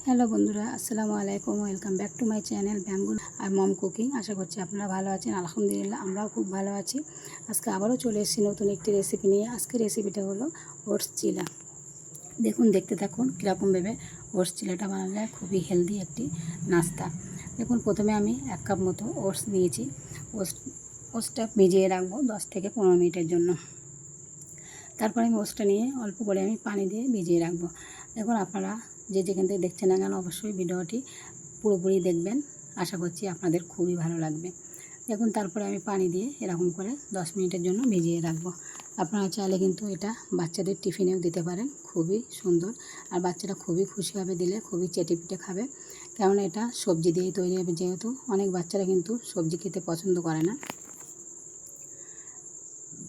Hello বন্ধুরা, আসসালামু আলাইকুম। Welcome back to my channel ব্যাঙ্গুল আর মম কুকিং। আশা করছি আপনারা ভালো আছেন। আলহামদুলিল্লাহ আমরাও খুব ভালো আছি। আজকে আবারও চলে এসেছি নতুন একটি রেসিপি নিয়ে। আজকে রেসিপিটা হলো ওটস চিলা। দেখুন, দেখতে থাকুন কীরকমভাবে ওটস চিলাটা বানালে খুবই হেলদি একটি নাস্তা। দেখুন, প্রথমে আমি 1 কাপ মতো ওটস নিয়েছি। ওটসটা ভিজিয়ে রাখবো 10 থেকে 15 মিনিটের জন্য। তারপরে আমি ওটসটা নিয়ে অল্প করে আমি পানি দিয়ে ভিজিয়ে রাখবো। দেখুন, আপনারা যে যেখান থেকে দেখছেন না কেন অবশ্যই ভিডিওটি পুরোপুরি দেখবেন। আশা করছি আপনাদের খুবই ভালো লাগবে। দেখুন, তারপরে আমি পানি দিয়ে এরকম করে 10 মিনিটের জন্য ভিজিয়ে রাখবো। আপনারা চাইলে কিন্তু এটা বাচ্চাদের টিফিনেও দিতে পারেন, খুবই সুন্দর। আর বাচ্চারা খুবই খুশি হবে দিলে, খুবই চেটেপিটে খাবে। কারণ এটা সবজি দিয়েই তৈরি হবে, যেহেতু অনেক বাচ্চারা কিন্তু সবজি খেতে পছন্দ করে না।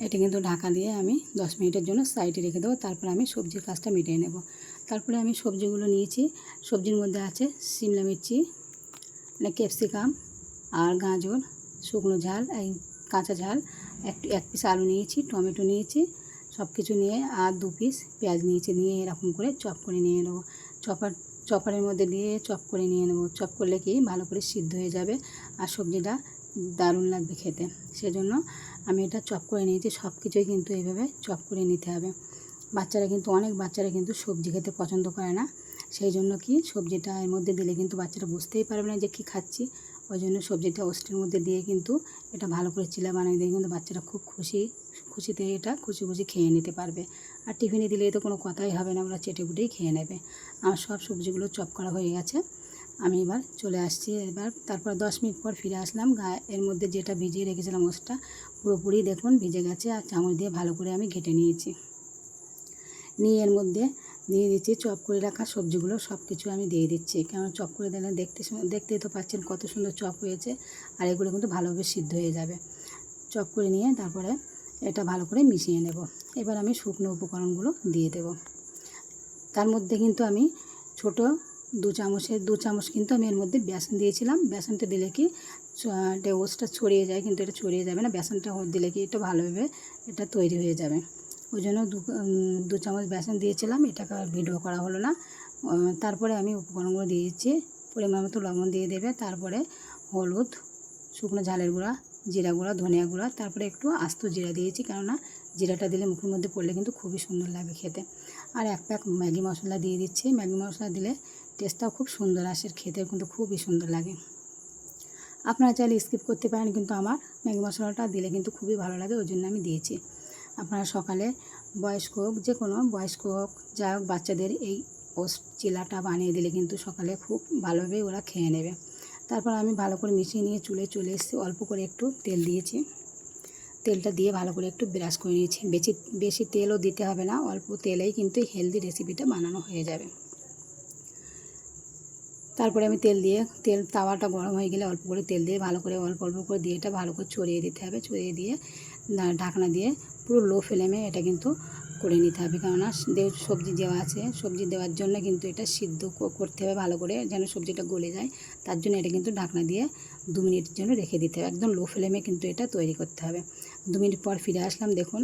এটা কিন্তু ঢাকা দিয়ে আমি 10 মিনিটের জন্য সাইডে রেখে দেবো। তারপরে আমি সবজির কাজটা মিটিয়ে নেব। তারপরে আমি সবজিগুলো নিয়েছি। সবজির মধ্যে আছে সিমলা মির্চি, মানে ক্যাপসিকাম আর গাজর, শুকনো ঝাল, এই কাঁচা ঝাল, এক পিস আলু নিয়েছি, টমেটো নিয়েছি, সব কিছু নিয়ে আর 2 পিস পেঁয়াজ নিয়েছি। নিয়ে এরকম করে চপ করে নিয়ে নেবো। চপারের মধ্যে দিয়ে চপ করে নিয়ে নেবো। চপ করলে কি ভালো করে সিদ্ধ হয়ে যাবে আর সবজিটা দারুণ লাগবে খেতে। সেজন্য আমি এটা চপ করে নিয়েছি। সব কিছুই কিন্তু এইভাবে চপ করে নিতে হবে। অনেক বাচ্চারা কিন্তু সবজি খেতে পছন্দ করে না। সেই জন্য কি সবজিটা এর মধ্যে দিলে কিন্তু বাচ্চারা বুঝতেই পারবে না যে কী খাচ্ছি। ওই জন্য সবজিটা ওটসের মধ্যে দিয়ে কিন্তু এটা ভালো করে চিলা বানিয়ে দিয়ে কিন্তু বাচ্চারা খুব খুশিতে এটা খুশি খেয়ে নিতে পারবে। আর টিফিনে দিলে তো কোনো কথাই হবে না, ওরা চেটেপুটেই খেয়ে নেবে। আমার সব সবজিগুলো চপ করা হয়ে গেছে। আমি এবার চলে আসছি। তারপর 10 মিনিট পর ফিরে আসলাম। এর মধ্যে যেটা ভিজিয়ে রেখেছিলাম ওটসটা পুরোপুরি দেখুন ভিজে গেছে। আর চামচ দিয়ে ভালো করে আমি ঘেটে নিয়েছি। নিয়ে এর মধ্যে দিয়ে দিচ্ছি চপ করে রাখা সবজিগুলো। সব কিছু আমি দিয়ে দিচ্ছি, কারণ চপ করে দিলে দেখতেই তো পাচ্ছেন কত সুন্দর চপ হয়েছে। আর এগুলো কিন্তু ভালোভাবে সিদ্ধ হয়ে যাবে। চপ করে নিয়ে তারপরে এটা ভালো করে মিশিয়ে নেব। এবার আমি শুকনো উপকরণগুলো দিয়ে দেব। তার মধ্যে কিন্তু আমি ছোট 2 চামচ কিন্তু আমি এর মধ্যে বেসন দিয়েছিলাম। বেসনটা দিলে কি ওটসটা ছড়িয়ে যায়, কিন্তু এটা ছড়িয়ে যাবে না। বেসনটা দিলে কি এটা ভালোভাবে এটা তৈরি হয়ে যাবে। ওই জন্য 2 চামচ বেসন দিয়েছিলাম। এটাকে আর ভিডিও করা হলো না। তারপরে আমি উপকরণগুলো দিয়ে দিচ্ছি। পরিমাণ মতো লবণ দিয়ে দেবে। তারপরে হলুদ, শুকনো ঝালের গুঁড়া, জিরা গুঁড়া, ধনিয়া গুঁড়া, তারপরে একটু আস্ত জিরা দিয়েছি, কেননা জিরাটা দিলে মুখের মধ্যে পড়লে কিন্তু খুবই সুন্দর লাগবে খেতে। আর 1 প্যাক ম্যাগি মশলা দিয়ে দিচ্ছি। ম্যাগি মশলা দিলে টেস্টটাও খুব সুন্দর আসে, খেতে কিন্তু খুবই সুন্দর লাগে। আপনারা চাইলে স্কিপ করতে পারেন, কিন্তু আমার ম্যাগি মশলাটা দিলে কিন্তু খুবই ভালো লাগে, ওই জন্য আমি দিয়েছি। আপনারা সকালে বয়স্ক হোক, যে কোনো বয়স্ক হোক, যাই হোক, বাচ্চাদের এই ওটস চিলাটা বানিয়ে দিলে কিন্তু সকালে খুব ভালোভাবে ওরা খেয়ে নেবে। তারপর আমি ভালো করে মিশিয়ে নিয়ে চলে এসেছি। অল্প করে একটু তেল দিয়েছি। তেলটা দিয়ে ভালো করে একটু ব্রাশ করে নিয়েছি। বেশি তেলও দিতে হবে না, অল্প তেলেই কিন্তু হেলদি রেসিপিটা বানানো হয়ে যাবে। তারপরে আমি তাওয়াটা গরম হয়ে গেলে অল্প করে তেল দিয়ে ভালো করে অল্প করে দিয়ে এটা ভালো করে ছড়িয়ে দিতে হবে। ছড়িয়ে দিয়ে ঢাকনা দিয়ে পুরো লো ফ্লেমে এটা কিন্তু করে নিতে হবে, কেননা সবজি দেওয়া আছে। সবজি দেওয়ার জন্য কিন্তু এটা সিদ্ধ করতে হবে ভালো করে, যেন সবজিটা গলে যায়। তার জন্য এটা কিন্তু ঢাকনা দিয়ে 2 মিনিটের জন্য রেখে দিতে হবে। একদম লো ফ্লেমে কিন্তু এটা তৈরি করতে হবে। 2 মিনিট পর ফিরে আসলাম। দেখুন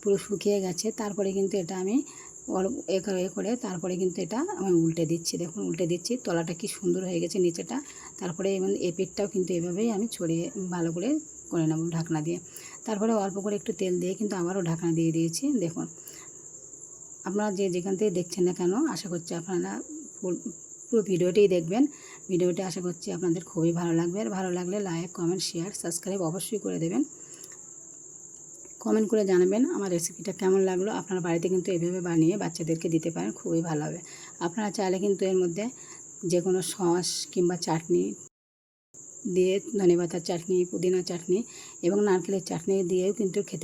পুরো শুকিয়ে গেছে। তারপরে কিন্তু এটা আমি এ করে তারপরে কিন্তু এটা আমি উল্টে দিচ্ছি। দেখুন উল্টে দিচ্ছি, তলাটা কি সুন্দর হয়ে গেছে, নিচেটা। তারপরে এপিঠটাও কিন্তু এভাবেই আমি ছড়িয়ে ভালো করে নেব ঢাকনা দিয়ে। তারপরে অল্প করে একটু তেল দিয়ে কিন্তু আবারও ঢাকনা দিয়ে দিয়েছি। দেখুন, আপনারা যেখান থেকে দেখছেন না কেন, আশা করছি আপনারা পুরো ভিডিওটাই দেখবেন। ভিডিওটা আশা করছি আপনাদের খুবই ভালো লাগবে। আর ভালো লাগলে লাইক, কমেন্ট, শেয়ার, সাবস্ক্রাইব অবশ্যই করে দেবেন। কমেন্ট করে জানাবেন আমার রেসিপিটা কেমন লাগলো। আপনারা বাড়িতে কিন্তু এভাবে বানিয়ে বাচ্চাদেরকে দিতে পারেন, খুবই ভালো হবে। আপনারা চাইলে কিন্তু এর মধ্যে যে কোনো সস কিংবা চাটনি দিয়ে, ধনেপাতার চাটনি, পুদিনা চাটনি এবং নারকেলের চাটনি দিয়েও কিন্তু খেতে